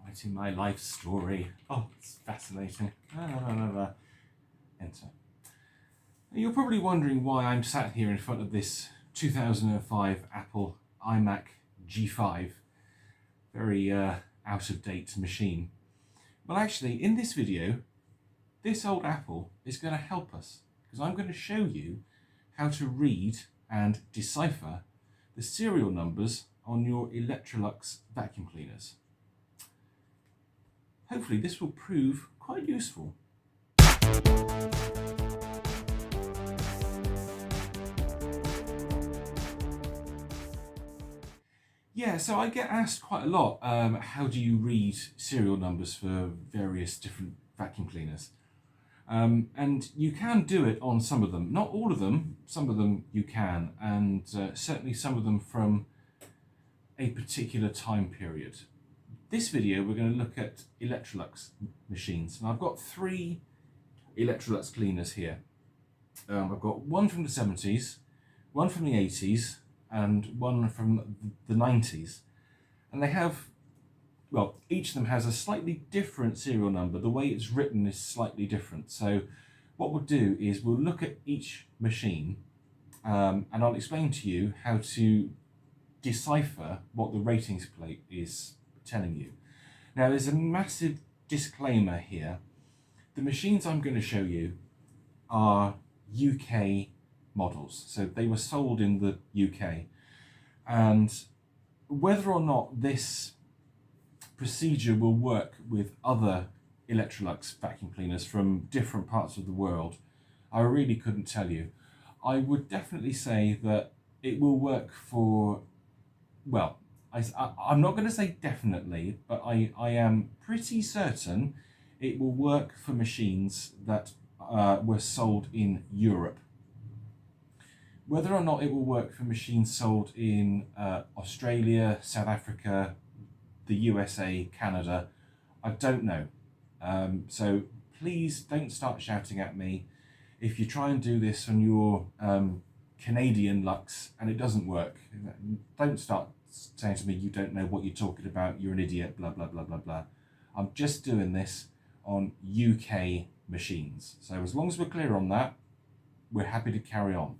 Writing my life story. Oh, it's fascinating. Enter. You're probably wondering why I'm sat here in front of this 2005 Apple iMac G5. Very out of date machine. Well, actually, in this video, this old Apple is going to help us, because I'm going to show you how to read and decipher the serial numbers on your Electrolux vacuum cleaners. Hopefully this will prove quite useful. Yeah, so I get asked quite a lot, how do you read serial numbers for various different vacuum cleaners? And you can do it on some of them, not all of them, some of them you can, and certainly some of them from a particular time period. This video we're going to look at Electrolux machines, and I've got 3 Electrolux cleaners here. I've got one from the 70s, one from the 80s, and one from the 90s. And they have, well, each of them has a slightly different serial number. The way it's written is slightly different. So what we'll do is we'll look at each machine and I'll explain to you how to decipher what the ratings plate is telling you. Now there's a massive disclaimer here. The machines I'm going to show you are UK models, so they were sold in the UK, and whether or not this procedure will work with other Electrolux vacuum cleaners from different parts of the world, I really couldn't tell you. I would definitely say that it will work for, well, I'm not going to say definitely, but I am pretty certain it will work for machines that were sold in Europe. Whether or not it will work for machines sold in Australia, South Africa, the USA, Canada, I don't know. So please don't start shouting at me. If you try and do this on your Canadian Lux and it doesn't work, don't start saying to me, you don't know what you're talking about, you're an idiot, blah, blah, blah, blah, blah. I'm just doing this on UK machines. So as long as we're clear on that, we're happy to carry on.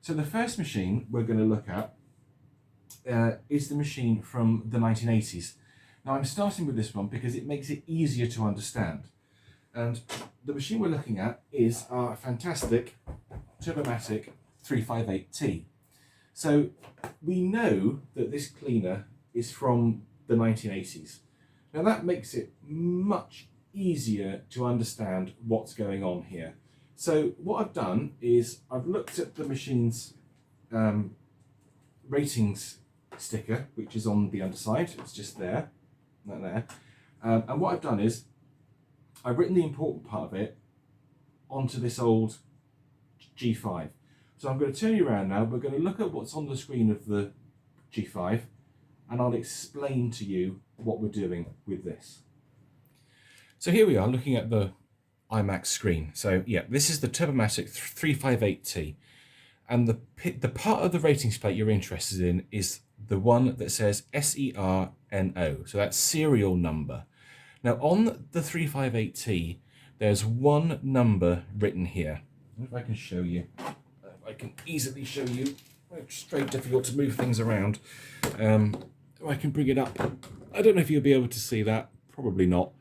So the first machine we're going to look at is the machine from the 1980s. Now I'm starting with this one because it makes it easier to understand. And the machine we're looking at is our fantastic Turbomatic 358T. So we know that this cleaner is from the 1980s. Now that makes it much easier to understand what's going on here. So what I've done is I've looked at the machine's ratings sticker, which is on the underside. It's just there, not there. And what I've done is I've written the important part of it onto this old G5. So I'm going to turn you around now. We're going to look at what's on the screen of the G5 and I'll explain to you what we're doing with this. So here we are looking at the iMac screen. So yeah, this is the Turbomatic 358T, and the part of the ratings plate you're interested in is the one that says SERNO, so that's serial number. Now on the 358T there's one number written here. If I can show you, I can easily show you. It's very difficult to move things around. I can bring it up. I don't know if you'll be able to see that, probably not,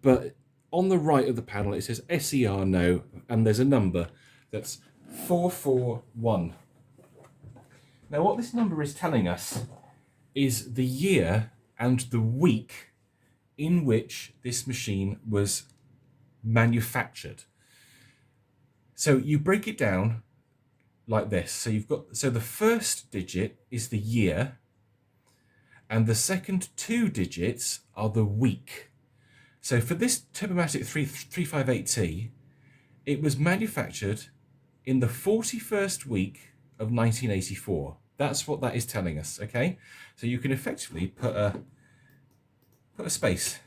but on the right of the panel it says SERNO and there's a number that's 441. Now what this number is telling us is the year and the week in which this machine was manufactured. So you break it down like this. So the first digit is the year and the second 2 digits are the week. So for this Turbomatic 358T, it was manufactured in the 41st week of 1984. That's what that is telling us, okay? So you can effectively put a space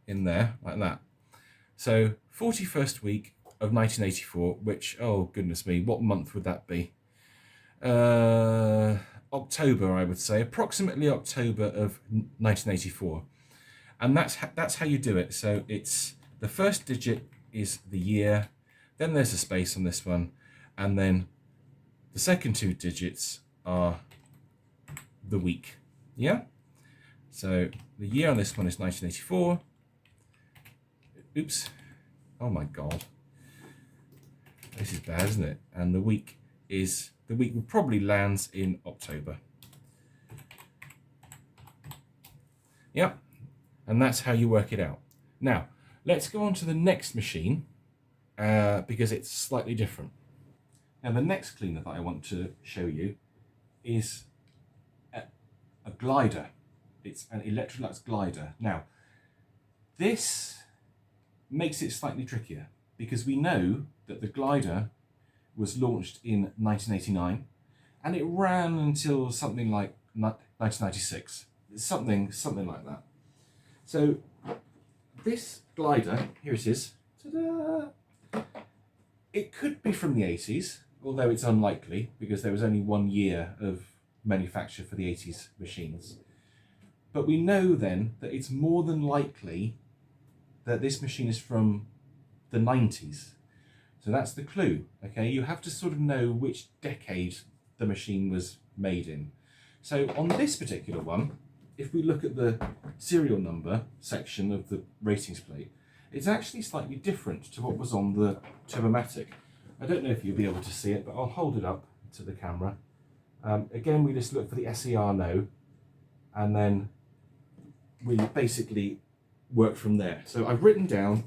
in there like that. So 41st week of 1984, which, oh goodness me, what month would that be? October October, I would say, approximately October of 1984. And that's how you do it. So it's the first digit is the year, then there's a space on this one, and then the second two digits are the week. Yeah? So the year on this one is 1984. Oops. Oh my God. This is bad, isn't it? And the week will probably lands in October. Yep. And that's how you work it out. Now, let's go on to the next machine because it's slightly different. Now, the next cleaner that I want to show you is a glider. It's an Electrolux glider. Now, this makes it slightly trickier because we know that the glider was launched in 1989 and it ran until something like 1996. Something like that. So this glider, here it is. Ta-da! It could be from the 80s, although it's unlikely because there was only 1 year of manufacture for the 80s machines. But we know then that it's more than likely that this machine is from the 90s. So that's the clue, okay? You have to sort of know which decade the machine was made in. So on this particular one, if we look at the serial number section of the ratings plate, it's actually slightly different to what was on the Turbomatic. I don't know if you'll be able to see it, but I'll hold it up to the camera. Again, we just look for the SER no, and then we basically work from there. So I've written down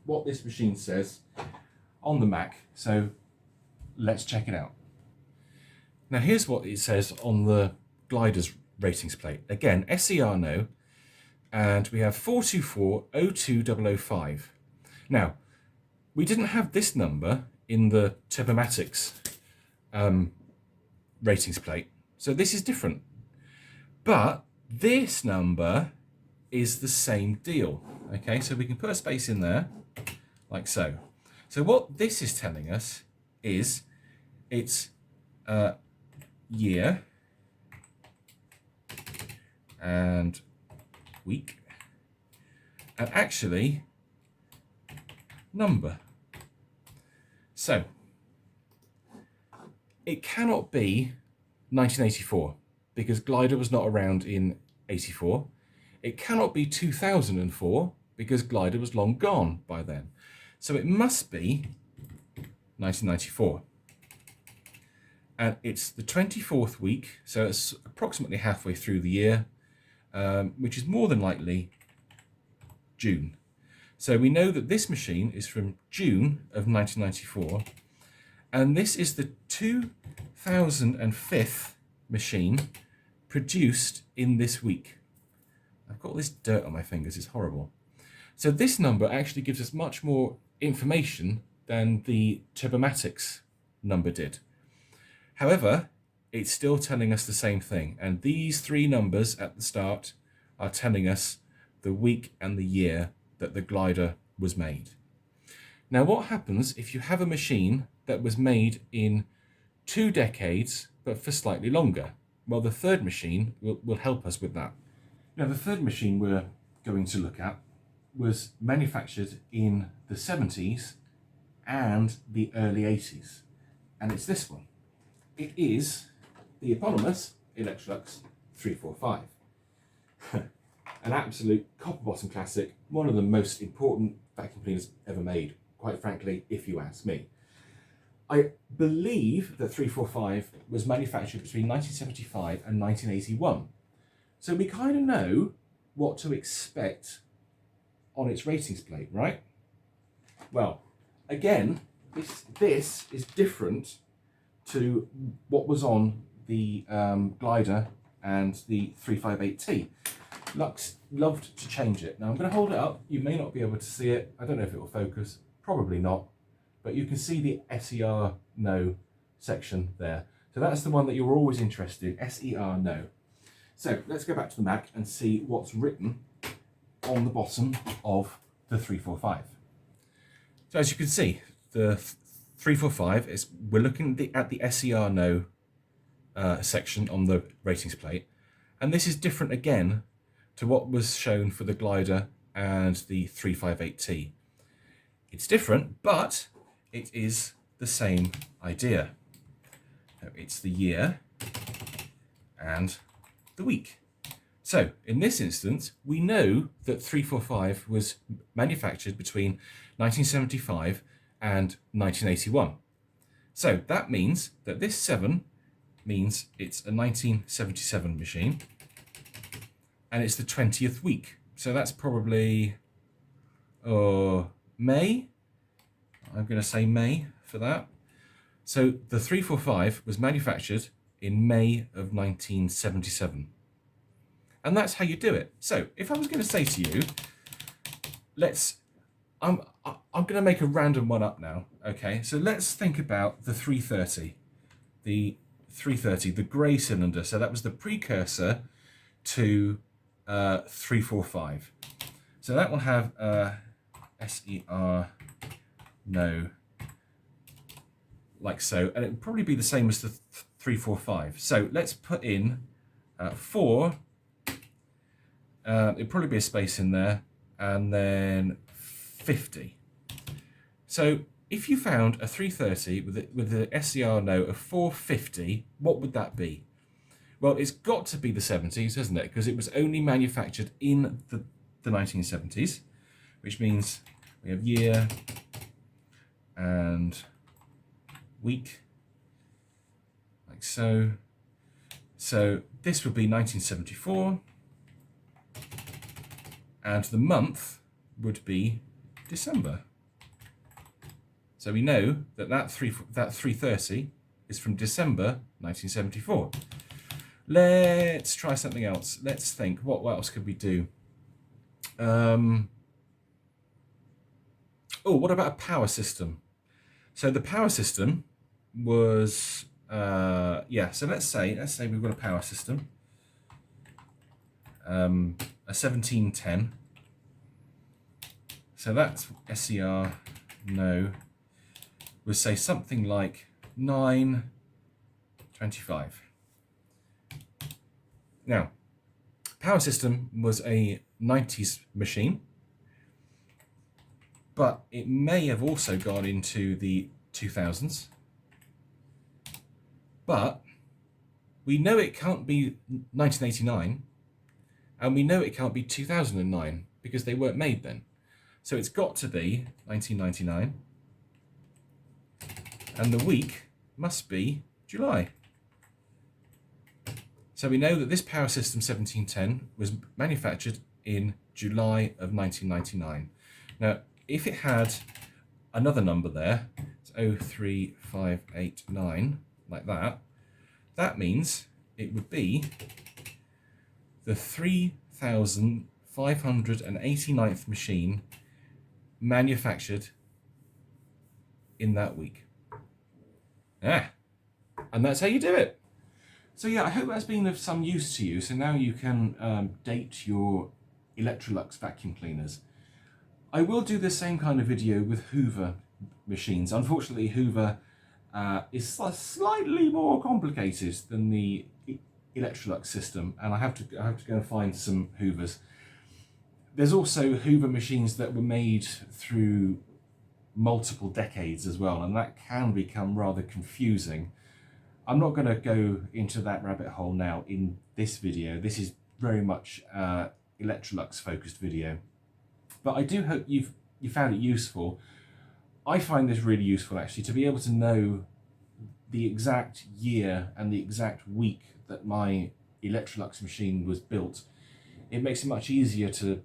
what this machine says on the Mac, so let's check it out. Now here's what it says on the glider's ratings plate. Again, SER no, and we have 424-02005. Now, we didn't have this number in the Turbomatic's ratings plate, so this is different. But this number is the same deal. Okay, so we can put a space in there, like so. So what this is telling us is it's year and week, and actually number. So it cannot be 1984 because glider was not around in 84. It cannot be 2004 because glider was long gone by then. So it must be 1994. And it's the 24th week, so it's approximately halfway through the year, which is more than likely June. So we know that this machine is from June of 1994, and this is the 2005 machine produced in this week. I've got all this dirt on my fingers, it's horrible. So this number actually gives us much more information than the Turbomatic's number did. However, it's still telling us the same thing, and these three numbers at the start are telling us the week and the year that the glider was made. Now, what happens if you have a machine that was made in 2 decades but for slightly longer? Well, the third machine will help us with that. Now, the third machine we're going to look at was manufactured in the 70s and the early 80s, and it's this one. It is the eponymous Electrolux 345. An absolute copper-bottom classic, one of the most important vacuum cleaners ever made, quite frankly, if you ask me. I believe that 345 was manufactured between 1975 and 1981. So we kind of know what to expect on its ratings plate, right? Well, again, this is different to what was on the glider and the 358T. Lux loved to change it. Now I'm going to hold it up. You may not be able to see it. I don't know if it will focus. Probably not. But you can see the SER no section there. So that's the one that you're always interested in, SER no. So let's go back to the Mac and see what's written on the bottom of the 345. So as you can see, the 345 is, we're looking at the SER no section on the ratings plate. And this is different again to what was shown for the glider and the 358T. It's different, but it is the same idea. It's the year and the week. So in this instance, we know that 345 was manufactured between 1975 and 1981. So that means that this 7 means it's a 1977 machine, and it's the 20th week. So that's probably May. I'm going to say May for that. So the 345 was manufactured in May of 1977. And that's how you do it. So if I was going to say to you, I'm going to make a random one up now. Okay, so let's think about the 330. The 330, the grey cylinder. So that was the precursor to 345. So that will have SER, no, like so, and it would probably be the same as the 345. So let's put in 4. It'd probably be a space in there, and then 50. So if you found a 330 with the SCR note of 450, what would that be? Well, it's got to be the 70s, hasn't it? Because it was only manufactured in the 1970s, which means we have year and week, like so. So this would be 1974, and the month would be December. So we know that 330 is from December 1974. Let's try something else. Let's think. What else could we do? What about a power system? So the power system was so let's say we've got a power system, a 1710. So that's SCR no, we'll say something like 925. Now, power system was a 90s machine, but it may have also gone into the 2000s. But we know it can't be 1989, and we know it can't be 2009 because they weren't made then. So it's got to be 1999, and the week must be July. So we know that this power system 1710 was manufactured in July of 1999. Now, if it had another number there, it's 03589, like that, that means it would be the 3589th machine manufactured in that week. And that's how you do it. So yeah, I hope that's been of some use to you. So now you can date your Electrolux vacuum cleaners. I will do the same kind of video with Hoover machines. Unfortunately, Hoover is slightly more complicated than the Electrolux system, and I have to go and find some Hoovers. There's also Hoover machines that were made through multiple decades as well, and that can become rather confusing. I'm not going to go into that rabbit hole now in this video. This is very much Electrolux focused video, but I do hope you found it useful. I find this really useful actually, to be able to know the exact year and the exact week that my Electrolux machine was built. It makes it much easier to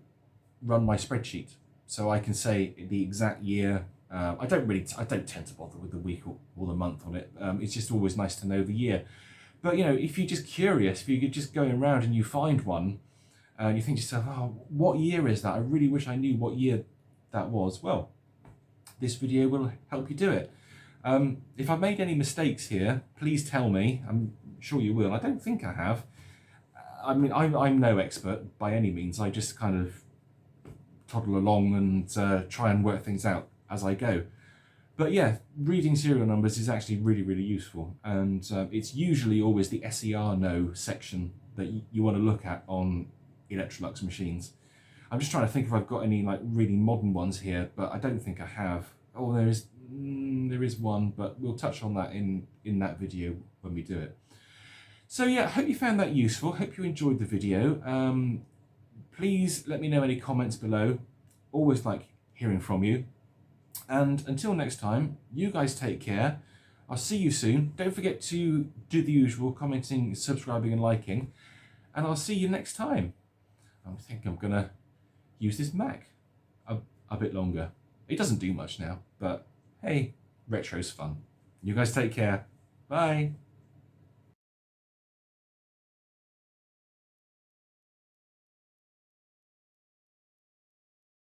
run my spreadsheet, so I can say the exact year. I don't tend to bother with the week or the month on it. It's just always nice to know the year. But you know, if you're just curious, if you're just going around and you find one, and you think to yourself, oh, what year is that? I really wish I knew what year that was. Well, this video will help you do it. If I've made any mistakes here, please tell me. I'm sure you will. I don't think I have. I mean, I'm no expert by any means. I just kind of toddle along and try and work things out as I go. But yeah, reading serial numbers is actually really, really useful. And it's usually always the SER no section that you want to look at on Electrolux machines. I'm just trying to think if I've got any like really modern ones here, but I don't think I have. Oh, there is one, but we'll touch on that in that video when we do it. So yeah, I hope you found that useful. Hope you enjoyed the video. Please let me know any comments below. Always like hearing from you. And until next time, you guys take care. I'll see you soon. Don't forget to do the usual, commenting, subscribing and liking. And I'll see you next time. I think I'm going to use this Mac a bit longer. It doesn't do much now, but hey, retro's fun. You guys take care. Bye.